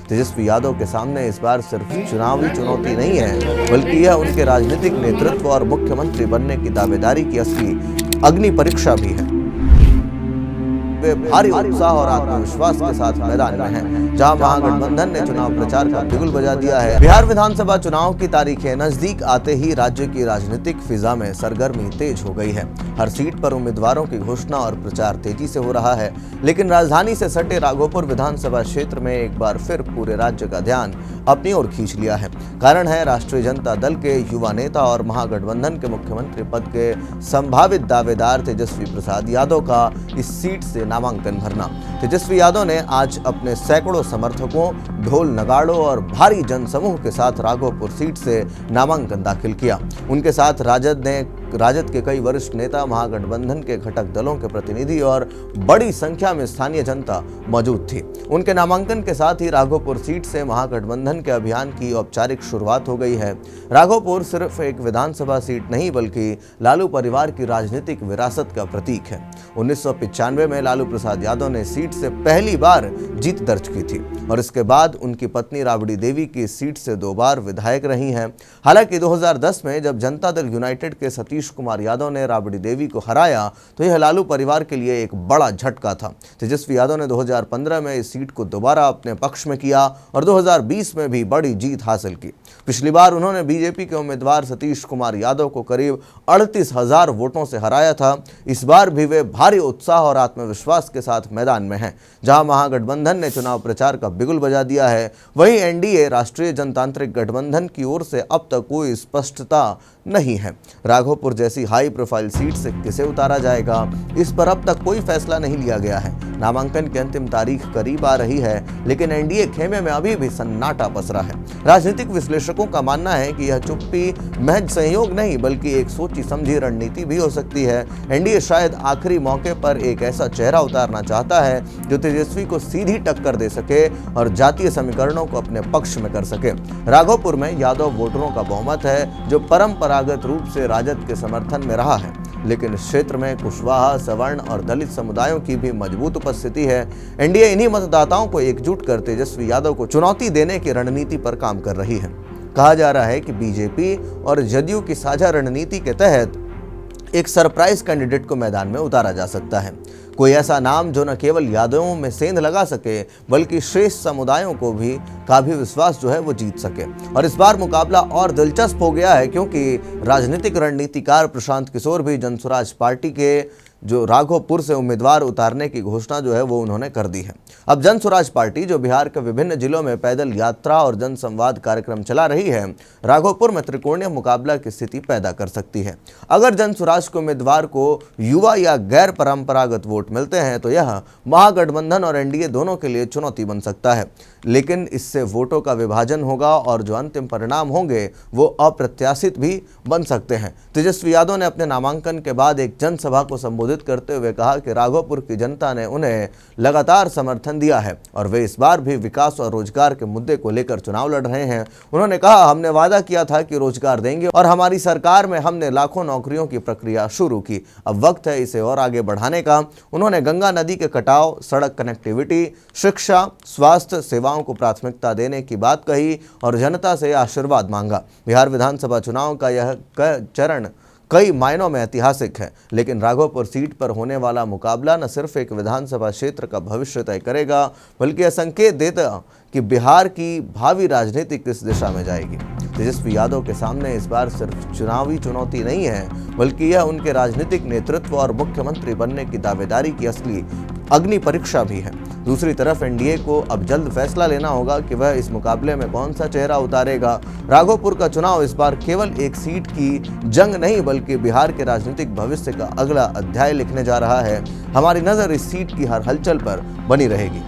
तेजस्वी यादव के सामने इस बार सिर्फ चुनावी चुनौती नहीं है, बल्कि यह उनके राजनीतिक नेतृत्व और मुख्यमंत्री बनने की दावेदारी की असली अग्नि परीक्षा भी है। वे भारी उत्साह और आत्मविश्वास के साथ मैदान में हैं, जहां महागठबंधन ने चुनाव प्रचार का बिगुल बजा दिया है। बिहार विधानसभा चुनाव की तारीखें नजदीक आते ही राज्य की राजनीतिक फिजा में सरगर्मी तेज हो गई है। हर सीट पर उम्मीदवारों की घोषणा और प्रचार तेजी से हो रहा है, लेकिन राजधानी से सटे राघोपुर विधानसभा क्षेत्र में एक बार फिर पूरे राज्य का ध्यान अपनी ओर खींच लिया है। कारण है राष्ट्रीय जनता दल के युवा नेता और महागठबंधन के मुख्यमंत्री पद के संभावित दावेदार तेजस्वी प्रसाद यादव का इस सीट से नामांकन भरना। तेजस्वी यादव ने आज अपने सैकड़ों समर्थकों, ढोल नगाड़ों और भारी जनसमूह के साथ राघोपुर सीट से नामांकन दाखिल किया। उनके साथ राजद के कई वरिष्ठ नेता, महागठबंधन के घटक दलों के प्रतिनिधि और बड़ी संख्या में स्थानीय जनता मौजूद थी। उनके नामांकन के साथ ही राघोपुर सीट से महागठबंधन के अभियान की औपचारिक शुरुआत हो गई है। राघोपुर सिर्फ एक विधानसभा सीट नहीं, बल्कि लालू परिवार की राजनीतिक विरासत का प्रतीक है। 1995 में लालू प्रसाद यादव ने सीट से पहली बार जीत दर्ज की थी और इसके बाद उनकी पत्नी राबड़ी देवी की सीट से 2 बार विधायक रही हैं। हालांकि 2010 में जब जनता दल यूनाइटेड के सतीश कुमार यादव ने राबड़ी देवी को हराया तो यह लालू परिवार के लिए एक बड़ा झटका था। तेजस्वी यादव ने 2015 में इस सीट को दोबारा अपने पक्ष में किया और 2020 में भी बड़ी जीत हासिल की। पिछली बार उन्होंने बीजेपी के उम्मीदवार सतीश कुमार यादव को करीब 38,000 वोटों से हराया था। इस बार भी वे भारी उत्साह और आत्मविश्वास के साथ मैदान में हैं। जहां महागठबंधन ने चुनाव प्रचार का बिगुल बजा दिया है, वहीं एनडीए राष्ट्रीय जनतांत्रिक गठबंधन की ओर से अब तक कोई स्पष्टता नहीं है। राघोपुर जैसी हाई प्रोफाइल सीट से किसे उतारा जाएगा, इस पर अब तक कोई फैसला नहीं लिया गया है। नामांकन की अंतिम तारीख करीब आ रही है, लेकिन एनडीए खेमे में अभी भी सन्नाटा पसरा है। राजनीतिक विश्लेषकों का मानना है कि यह चुप्पी महज संयोग नहीं, बल्कि एक सोची समझी रणनीति भी हो सकती है। एनडीए शायद आखिरी मौके पर एक ऐसा चेहरा उतारना चाहता है जो तेजस्वी को सीधी टक्कर दे सके और जातीय समीकरणों को अपने पक्ष में कर सके। राघोपुर में यादव वोटरों का बहुमत है, जो परंपरागत रूप से राजद के समर्थन में रहा है, लेकिन इस क्षेत्र में कुशवाहा, सवर्ण और दलित समुदायों की भी मजबूत उपस्थिति है। एनडीए इन्हीं मतदाताओं को एकजुट कर तेजस्वी यादव को चुनौती देने की रणनीति पर काम कर रही है। कहा जा रहा है कि बीजेपी और जदयू की साझा रणनीति के तहत एक सरप्राइज कैंडिडेट को मैदान में उतारा जा सकता है। कोई ऐसा नाम जो न केवल यादवों में सेंध लगा सके, बल्कि शेष समुदायों का भी विश्वास जो है वो जीत सके। और इस बार मुकाबला और दिलचस्प हो गया है, क्योंकि राजनीतिक रणनीतिकार प्रशांत किशोर भी जनसुराज पार्टी के जो राघोपुर से उम्मीदवार उतारने की घोषणा जो है वो उन्होंने कर दी है। अब जनसुराज पार्टी जो बिहार के विभिन्न जिलों में पैदल यात्रा और जनसंवाद कार्यक्रम चला रही है, राघोपुर में त्रिकोणीय मुकाबला की स्थिति पैदा कर सकती है। अगर जनसुराज के उम्मीदवार को युवा या गैर परंपरागत वोट मिलते हैं तो यह महागठबंधन और एनडीए दोनों के लिए चुनौती बन सकता है, लेकिन इससे वोटों का विभाजन होगा और जो अंतिम परिणाम होंगे वो अप्रत्याशित भी बन सकते हैं। तेजस्वी यादव ने अपने नामांकन के बाद एक जनसभा को संबोधित करते हुए कहा कि राघोपुर की जनता ने उन्हें लगातार समर्थन दिया है और वे इस बार भी विकास और रोजगार के मुद्दे को लेकर चुनाव लड़ रहे हैं। उन्होंने कहा, हमने वादा किया था कि रोजगार देंगे और हमारी सरकार में हमने लाखों नौकरियों की प्रक्रिया शुरू की। अब वक्त है इसे और आगे बढ़ाने का। उन्होंने गंगा नदी के कटाव, सड़क कनेक्टिविटी, शिक्षा, स्वास्थ्य सेवाओं को प्राथमिकता देने की बात कही और जनता से आशीर्वाद मांगा। बिहार विधानसभा चुनाव का यह चरण कई मायनों में ऐतिहासिक है, लेकिन राघोपुर सीट पर होने वाला मुकाबला न सिर्फ एक विधानसभा क्षेत्र का भविष्य तय करेगा, बल्कि यह संकेत देता कि बिहार की भावी राजनीति किस दिशा में जाएगी। तेजस्वी यादव के सामने इस बार सिर्फ चुनावी चुनौती नहीं है, बल्कि यह उनके राजनीतिक नेतृत्व और मुख्यमंत्री बनने की दावेदारी की असली अग्नि परीक्षा भी है। दूसरी तरफ एनडीए को अब जल्द फैसला लेना होगा कि वह इस मुकाबले में कौन सा चेहरा उतारेगा। राघोपुर का चुनाव इस बार केवल एक सीट की जंग नहीं, बल्कि बिहार के राजनीतिक भविष्य का अगला अध्याय लिखने जा रहा है। हमारी नजर इस सीट की हर हलचल पर बनी रहेगी।